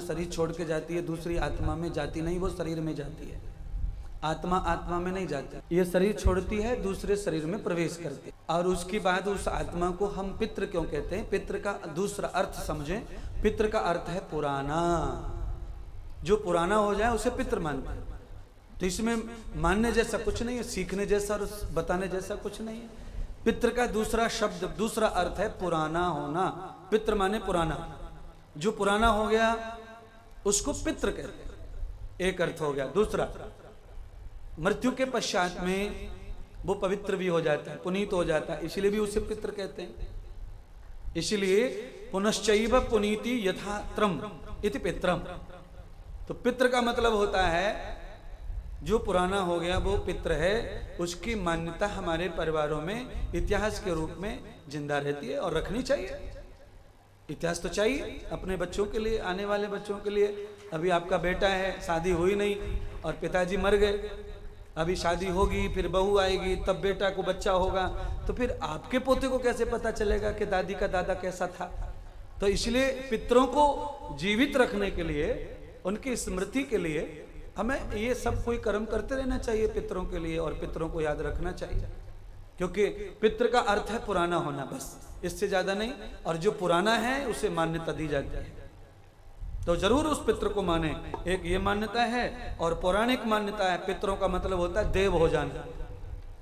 शरीर छोड़ के जाती है, दूसरी आत्मा में जाती नहीं, वो शरीर में जाती है। आत्मा आत्मा में नहीं जाती, ये शरीर छोड़ती है, दूसरे शरीर में प्रवेश करती है। और उसके बाद उस आत्मा को हम पितृ क्यों कहते हैं? पितृ का दूसरा अर्थ समझें। पितृ का अर्थ है पुराना। जो पुराना हो जाए उसे पितृ मानते हैं। तो इसमें मानने जैसा कुछ नहीं है, सीखने जैसा और बताने जैसा कुछ नहीं है। पितृ का दूसरा शब्द, दूसरा अर्थ है पुराना होना। पितृ माने पुराना, जो पुराना हो गया उसको पितृ कहते हैं, एक अर्थ हो गया। दूसरा, मृत्यु के पश्चात में वो पवित्र भी हो जाता है, पुनीत हो जाता है, इसलिए भी उसे पितृ कहते हैं। इसलिए पुनश्चैव पुनीति यथात्रम इति पित्रम। तो पितृ का मतलब होता है जो पुराना हो गया वो पितृ है, उसकी मान्यता हमारे परिवारों में इतिहास के रूप में जिंदा रहती है और रखनी चाहिए। इतिहास तो चाहिए अपने बच्चों के लिए, आने वाले बच्चों के लिए। अभी आपका बेटा है, शादी हुई नहीं और पिताजी मर गए, अभी शादी होगी, फिर बहू आएगी, तब बेटा को बच्चा होगा, तो फिर आपके पोते को कैसे पता चलेगा कि दादी का दादा कैसा था? तो इसलिए पितरों को जीवित रखने के लिए, उनकी स्मृति के लिए हमें ये सब कोई कर्म करते रहना चाहिए पितरों के लिए, और पितरों को याद रखना चाहिए। क्योंकि पितृ का अर्थ है पुराना होना, बस, इससे ज्यादा नहीं। और जो पुराना है उसे मान्यता दी जाती है, तो जरूर उस पितृ को माने। एक ये मान्यता है, और पौराणिक मान्यता है। पितरों का मतलब होता है देव हो जाना।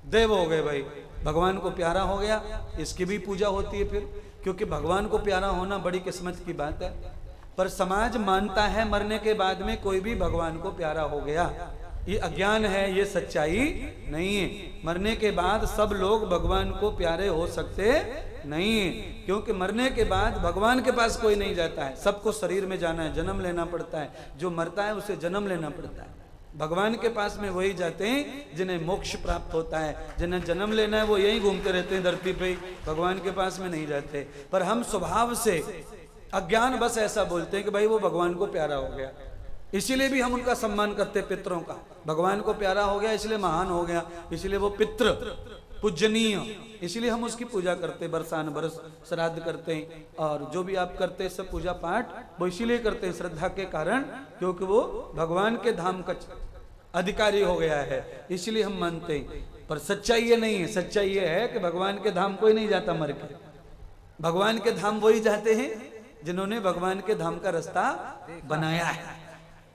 देव हो गए भाई, भगवान को प्यारा हो गया, इसकी भी पूजा होती है फिर, क्योंकि भगवान को प्यारा होना बड़ी किस्मत की बात है। पर समाज मानता है मरने के बाद में कोई भी भगवान को प्यारा हो गया। ये अज्ञान है, ये सच्चाई नहीं है। मरने के बाद सब लोग भगवान को प्यारे हो सकते नहीं है, क्योंकि मरने के बाद भगवान के पास कोई नहीं जाता है। सबको शरीर में जाना है, जन्म लेना पड़ता है। जो मरता है उसे जन्म लेना पड़ता है। भगवान के पास में वही जाते हैं जिन्हें मोक्ष प्राप्त होता है। जिन्हें जन्म लेना है वो यही घूमते रहते हैं धरती पे, भगवान के पास में नहीं जाते। पर हम स्वभाव से अज्ञान बस ऐसा बोलते हैं कि भाई वो भगवान को प्यारा हो गया, इसीलिए भी हम उनका सम्मान करते हैं पितरों का। भगवान को प्यारा हो गया इसलिए महान हो गया, इसलिए वो पितृ पूजनीय, इसलिए हम उसकी पूजा करते, बरसान बरस श्राद्ध करते हैं। और जो भी आप करते हैं सब पूजा पाठ वो इसीलिए करते हैं श्रद्धा के कारण, क्योंकि वो भगवान के धाम का अधिकारी हो गया है, इसलिए हम मानते हैं। पर सच्चाई ये नहीं है। सच्चाई ये है कि भगवान के धाम कोई नहीं जाता मर के। भगवान के धाम वही जाते हैं जिन्होंने भगवान के धाम का रास्ता बनाया है,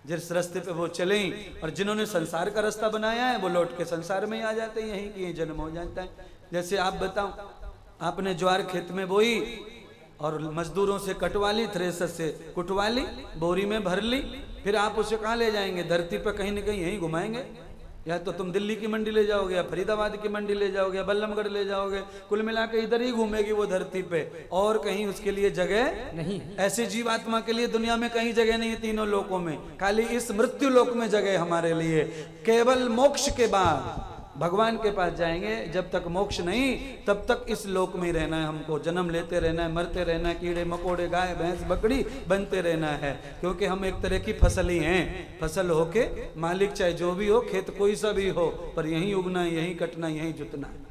जिस रास्ते पे वो चले। और जिन्होंने संसार का रास्ता बनाया है वो लौट के संसार में आ जाते हैं, यहीं की जन्म हो जाता है। जैसे आप बताओ, आपने ज्वार खेत में बोई और मजदूरों से कटवा ली, थ्रेसर से कुटवा ली, बोरी में भर ली, फिर आप उसे कहाँ ले जाएंगे? धरती पर कहीं न कहीं यहीं घुमाएंगे। या तो तुम दिल्ली की मंडी ले जाओगे, या फरीदाबाद की मंडी ले जाओगे, बल्लमगढ़ ले जाओगे, कुल मिला के इधर ही घूमेगी वो धरती पे, और कहीं उसके लिए जगह नहीं। ऐसे जीवात्मा के लिए दुनिया में कहीं जगह नहीं है, तीनों लोकों में। खाली इस मृत्यु लोक में जगह हमारे लिए। केवल मोक्ष के बाद भगवान के पास जाएंगे। जब तक मोक्ष नहीं तब तक इस लोक में ही रहना है हमको। जन्म लेते रहना है, मरते रहना है, कीड़े मकोड़े गाय भैंस बकरी बनते रहना है। क्योंकि हम एक तरह की फसल ही हैं। फसल होके मालिक चाहे जो भी हो, खेत कोई सा भी हो, पर यहीं उगना, यहीं कटना, यहीं जुतना है।